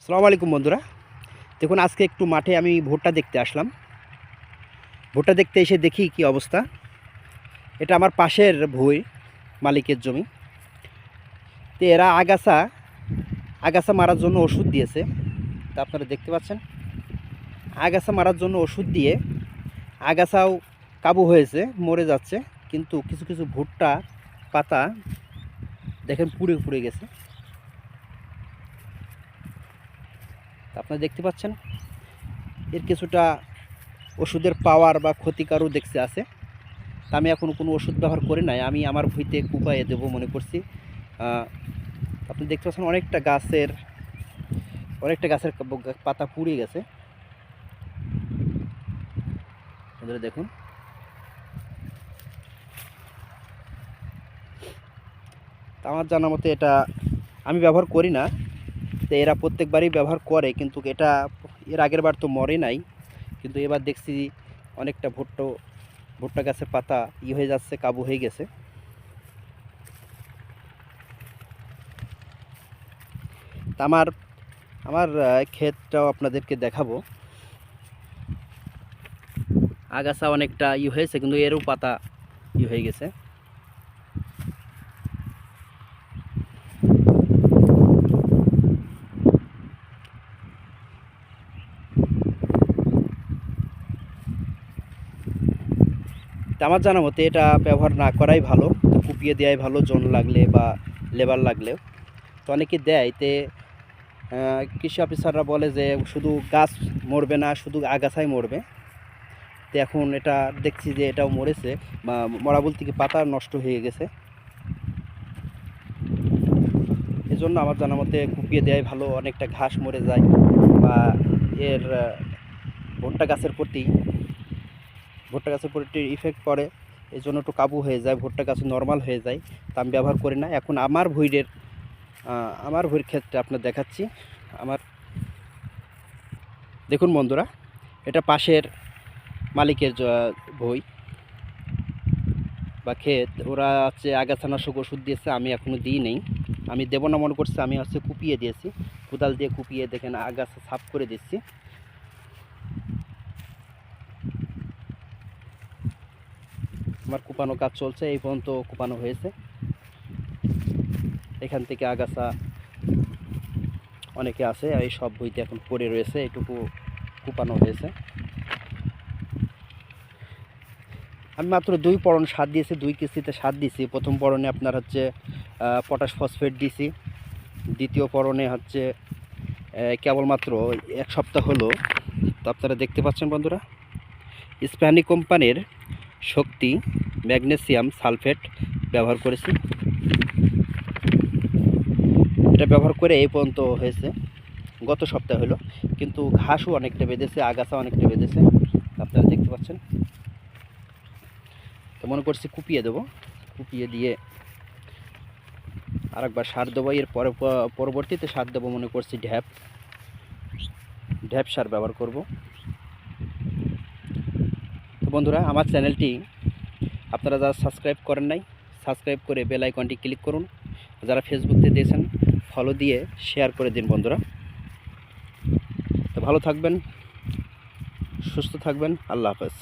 আসসালামু আলাইকুম বন্ধুরা। দেখুন আজকে একটু মাঠে আমি ভুট্টা দেখতে আসলাম। ভুট্টা দেখতে এসে দেখি কি অবস্থা। এটা আমার পাশের ভুঁই মালিকের জমি। তো এরা আগাছা আগাছা মারার জন্য ওষুধ দিয়েছে। তা আপনারা দেখতে পাচ্ছেন আগাছা মারার জন্য ওষুধ দিয়ে আগাছাও কাবু হয়েছে, মরে যাচ্ছে। কিন্তু কিছু কিছু ভুট্টা পাতা দেখেন পুড়ে পুড়ে গেছে। তা আপনারা দেখতে পাচ্ছেন এর কিছুটা ওষুধের পাওয়ার বা ক্ষতিকারও দেখতে আছে। তা আমি এখনও কোনো ওষুধ ব্যবহার করি নাই। আমি আমার ভুঁইতে কুপায়ে দেবো মনে করছি। আপনি দেখতে পাচ্ছেন অনেকটা গাছের পাতা পুড়ে গেছে। আপনারা দেখুন, তা আমার জানা মতে এটা আমি ব্যবহার করি না। তো এরা প্রত্যেকবারই ব্যবহার করে, কিন্তু এটা এর আগের বার তো মরে নাই, কিন্তু এবার দেখছি অনেকটা ভুট্টা গাছের পাতা হয়ে যাচ্ছে, কাবু হয়ে গেছে। তা আমার আমার ক্ষেতটাও আপনাদেরকে দেখাবো। আগাছা অনেকটা হয়েছে, কিন্তু এরও পাতা হয়ে গেছে। তা আমার জানা মতে এটা ব্যবহার না করাই ভালো, তো কুপিয়ে দেওয়াই ভালো, জন লাগলে বা লেবার লাগলেও। তো অনেকে দেয়, তে কৃষি অফিসাররা বলে যে শুধু গাছ মরবে না, শুধু আগাছাই মরবে। তো এখন এটা দেখছি যে এটাও মরেছে, বা মরা বলতে কি পাতা নষ্ট হয়ে গেছে। এজন্য আমার জানা মতে কুপিয়ে দেওয়াই ভালো, অনেকটা ঘাস মরে যায়, বা এর ভুট্টা গাছের প্রতি ইফেক্ট পড়ে। এই জন্য একটু কাবু হয়ে যায়, ভুট্টা গাছ নর্মাল হয়ে যায়। তা আমি ব্যবহার করি না। এখন আমার ভুঁইয়ের ক্ষেত্রে আপনার দেখাচ্ছি। আমার দেখুন বন্ধুরা, এটা পাশের মালিকের ভুঁই বা ক্ষেত। ওরা হচ্ছে আগাছানাশক ওষুধ দিয়েছে, আমি এখনও দিই নেই। আমি দেবো না মনে করছি, আমি হচ্ছে কুপিয়ে দিয়েছি, কোদাল দিয়ে কুপিয়ে দেখেন আগাছা সাফ করে দিচ্ছি। আমার কুপানো কাজ চলছে, এই পর্যন্ত কুপানো হয়েছে। এখান থেকে আগাছা অনেকে আছে, এই সব বইতে এখন পড়ে রয়েছে, এটুকু কুপানো হয়েছে। আমি মাত্র 2 পরন সার দিয়েছি, 2 কিস্তিতে সার দিয়েছি। প্রথম পরনে আপনার হচ্ছে পটাশ ফসফেট দিয়েছি। দ্বিতীয় পরনে হচ্ছে কেবলমাত্র 1 সপ্তাহ হলো। তো আপনারা দেখতে পাচ্ছেন বন্ধুরা, স্প্যানি কোম্পানির শক্তি ম্যাগনেসিয়াম সালফেট ব্যবহার করেছি। এটা ব্যবহার করে এই পর্যন্ত হয়েছে, গত সপ্তাহ হলো। কিন্তু ঘাসও অনেকটা বেঁধেছে, আগাছা অনেকটা বেঁধেছে, আপনারা দেখতে পাচ্ছেন। তো মনে করছি কুপিয়ে দেবো, কুপিয়ে দিয়ে আরেকবার সার দেবো। এর পরবর্তীতে সার দেবো মনে করছি ঢ্যাপ সার ব্যবহার করব। তো বন্ধুরা, আমার চ্যানেলটি আপনারা যারা সাবস্ক্রাইব করেন নাই, সাবস্ক্রাইব করে বেল আইকনটি ক্লিক করুন। যারা ফেসবুকে দেখছেন, ফলো দিয়ে শেয়ার করে দিন বন্ধুরা। তো ভালো থাকবেন, সুস্থ থাকবেন। আল্লাহ হাফেজ।